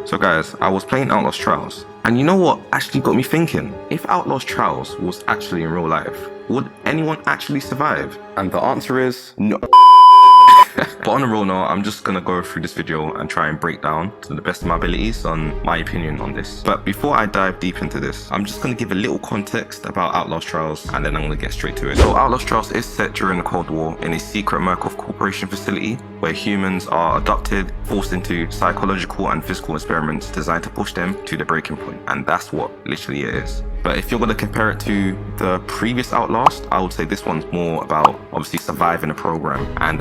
So guys, I was playing Outlast Trials, and you know what actually got me thinking? If Outlast Trials was actually in real life, would anyone actually survive? And the answer is no. But on a real note, I'm just gonna go through this video and try and break down to the best of my abilities on my opinion on this. But before I dive deep into this, I'm just gonna give a little context about Outlast Trials and then I'm gonna get straight to it. So Outlast Trials is set during the Cold War in a secret Murkoff Corporation facility where humans are abducted, forced into psychological and physical experiments designed to push them to the breaking point. And that's what literally it is. But if you're going to compare it to the previous Outlast, I would say this one's more about obviously surviving a program and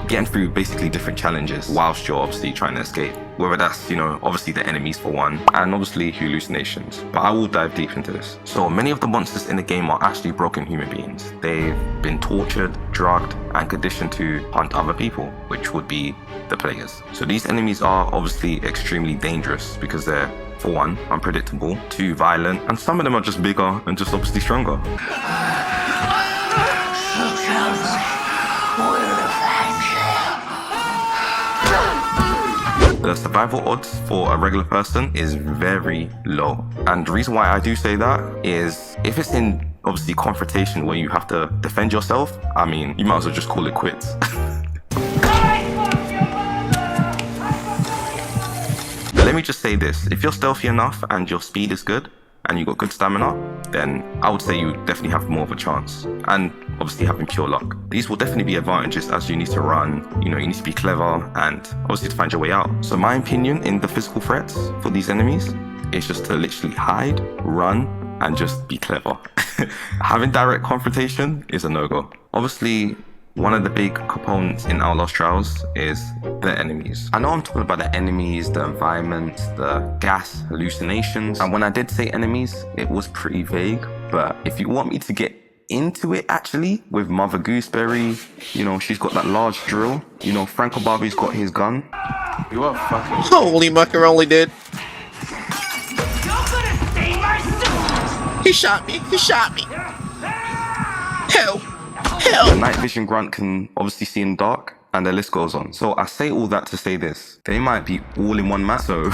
getting through basically different challenges whilst you're obviously trying to escape. Whether that's, obviously the enemies for one, and obviously hallucinations. But I will dive deep into this. So many of the monsters in the game are actually broken human beings. They've been tortured, drugged, and conditioned to hunt other people, which would be the players. So these enemies are obviously extremely dangerous because they're, for one, unpredictable, two, violent, and some of them are just bigger and just obviously stronger. The survival odds for a regular person is very low. And the reason why I do say that is if it's in obviously confrontation where you have to defend yourself, I mean, you might as well just call it quits. Let me just say this, if you're stealthy enough and your speed is good and you've got good stamina, then I would say you definitely have more of a chance. And obviously having pure luck. These will definitely be advantages as you need to run, you need to be clever and obviously to find your way out. So my opinion in the physical threats for these enemies is just to literally hide, run, and just be clever. Having direct confrontation is a no-go. Obviously, one of the big components in Outlast Trials is the enemies. I know I'm talking about the enemies, the environment, the gas, hallucinations. And when I did say enemies, it was pretty vague. But if you want me to get into it actually, with Mother Gooseberry, she's got that large drill. Franco Barbie's got his gun. You are fucking... Holy macaroni, dude. He shot me. Help. The night vision grunt can obviously see in the dark, and the list goes on. So I say all that to say this. They might be all in one map, so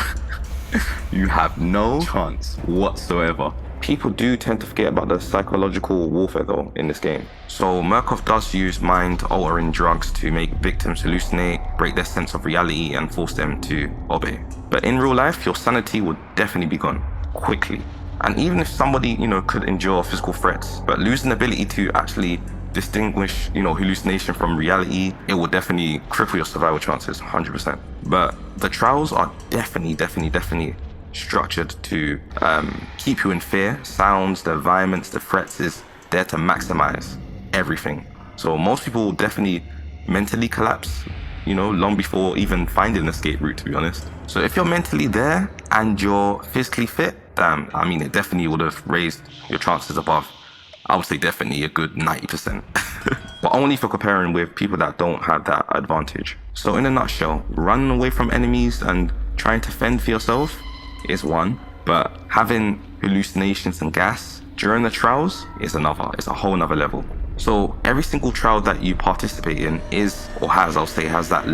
you have no chance whatsoever. People do tend to forget about the psychological warfare though in this game. So Murkoff does use mind-altering drugs to make victims hallucinate, break their sense of reality, and force them to obey. But in real life, your sanity would definitely be gone quickly. And even if somebody, could endure physical threats, but losing the ability to actually distinguish, hallucination from reality, it will definitely cripple your survival chances, 100%. But the trials are definitely structured to keep you in fear. Sounds, the environments, the threats is there to maximize everything. So most people will definitely mentally collapse, long before even finding an escape route, to be honest. So if you're mentally there and you're physically fit, damn, I mean, it definitely would have raised your chances above, I would say definitely a good 90%. But only for comparing with people that don't have that advantage. So in a nutshell, running away from enemies and trying to fend for yourself is one, but having hallucinations and gas during the trials is another. It's a whole nother level. So every single trial that you participate in is, or has, I'll say, has that,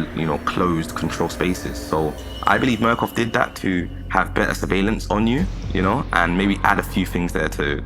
closed control spaces. So I believe Murkoff did that to have better surveillance on you, and maybe add a few things there to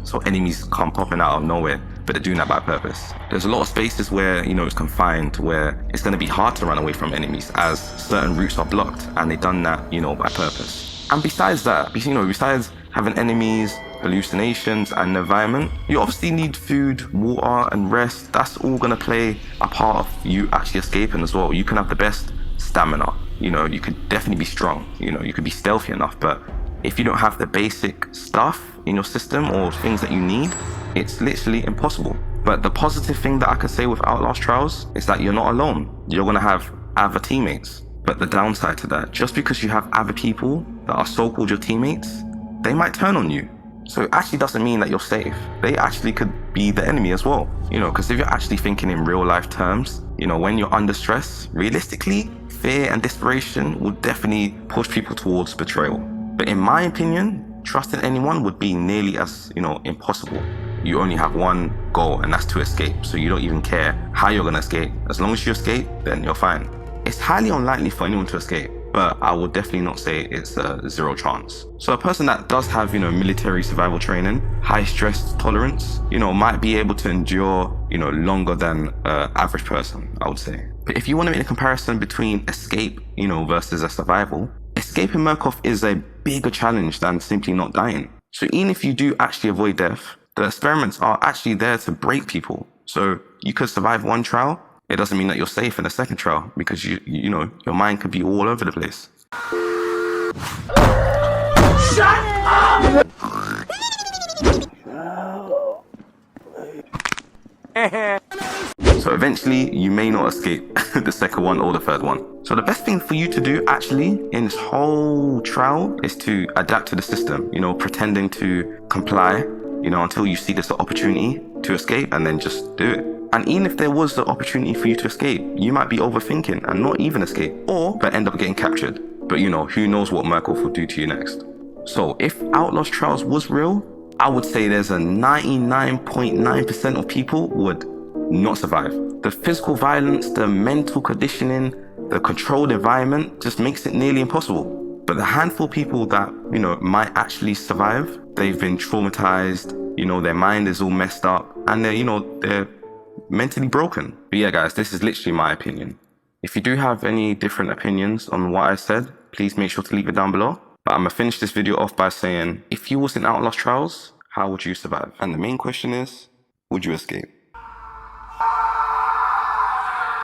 so enemies come popping out of nowhere, but they're doing that by purpose. There's a lot of spaces where, it's confined, where it's going to be hard to run away from enemies as certain routes are blocked, and they've done that, by purpose. And besides that, besides having enemies, hallucinations, and environment, you obviously need food, water, and rest. That's all gonna play a part of you actually escaping as well. You can have the best stamina, you could definitely be strong, you could be stealthy enough, but if you don't have the basic stuff in your system or things that you need, it's literally impossible. But the positive thing that I can say with Outlast Trials is that you're not alone. You're gonna have other teammates. But the downside to that, just because you have other people that are so-called your teammates, they might turn on you. So it actually doesn't mean that you're safe. They actually could be the enemy as well. Because if you're actually thinking in real life terms, when you're under stress, realistically, fear and desperation will definitely push people towards betrayal. But in my opinion, trusting anyone would be nearly as, impossible. You only have one goal, and that's to escape. So you don't even care how you're gonna escape. As long as you escape, then you're fine. It's highly unlikely for anyone to escape. but I would definitely not say it's a zero chance. So a person that does have, military survival training, high stress tolerance, might be able to endure, longer than an average person, I would say. But if you want to make a comparison between escape, versus a survival, escaping Murkoff is a bigger challenge than simply not dying. So even if you do actually avoid death, the experiments are actually there to break people. So you could survive one trial, it doesn't mean that you're safe in the second trial, because your mind could be all over the place. Shut up! So eventually you may not escape the second one or the third one. So the best thing for you to do actually in this whole trial is to adapt to the system, pretending to comply, until you see this opportunity to escape, and then just do it. And even if there was the opportunity for you to escape, you might be overthinking and not even escape, or but end up getting captured. But who knows what Murkoff will do to you next. So if Outlast Trials was real, I would say there's a 99.9% of people would not survive. The physical violence, the mental conditioning, the controlled environment just makes it nearly impossible. But the handful of people that, might actually survive, they've been traumatized, their mind is all messed up, and they're mentally broken. But yeah, guys, this is literally my opinion. If you do have any different opinions on what I said, please make sure to leave it down below. But I'm gonna finish this video off by saying, if you was in Outlast Trials, how would you survive? And the main question is, would you escape?